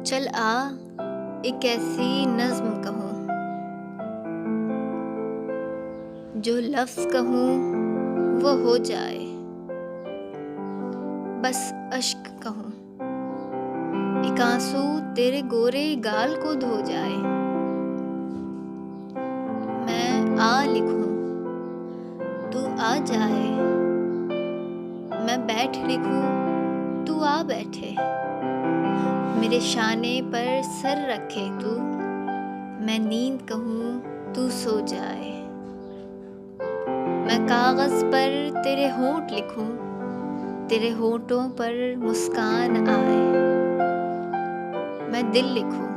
चल आ एक ऐसी नज़्म कहूँ, जो लफ्ज़ कहूँ वो हो जाए, बस अश्क कहूँ, एक आंसू तेरे गोरे गाल को धो जाए। मैं आ लिखूँ तू आ जाए, मैं बैठ लिखूँ तू आ बैठे, मेरे शाने पर सर रखे तू, मैं नींद कहूँ तू सो जाए। मैं कागज़ पर तेरे होंठ लिखूँ, तेरे होंठों पर मुस्कान आए। मैं दिल लिखूँ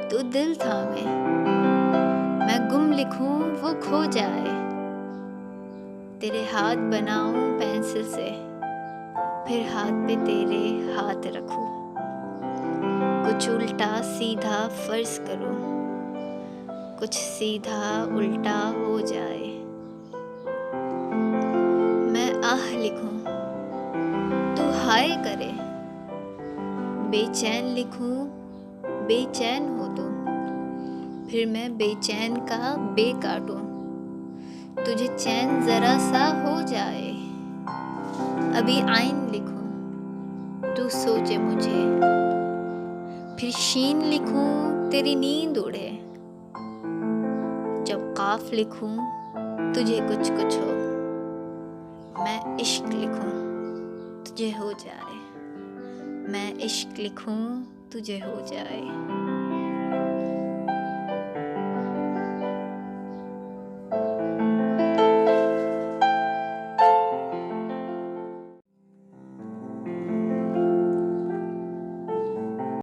तू दिल थामे, मैं गुम लिखूँ वो खो जाए। तेरे हाथ बनाऊँ पेंसिल से, फिर हाथ पे तेरे हाथ रखूँ, कुछ उल्टा सीधा फर्ज करूँ, कुछ सीधा उल्टा हो जाए। मैं आह लिखूँ तू हाय करे, बेचैन लिखूँ बेचैन हो तू, फिर मैं बेचैन का बे काटूँ, तुझे चैन ज़रा सा हो जाए। अभी आइन लिखूँ तू सोचे मुझे, फिर शीन लिखूँ तेरी नींद उड़े, जब काफ लिखूँ तुझे कुछ कुछ हो, मैं इश्क लिखूँ तुझे हो जाए, मैं इश्क लिखूँ तुझे हो जाए।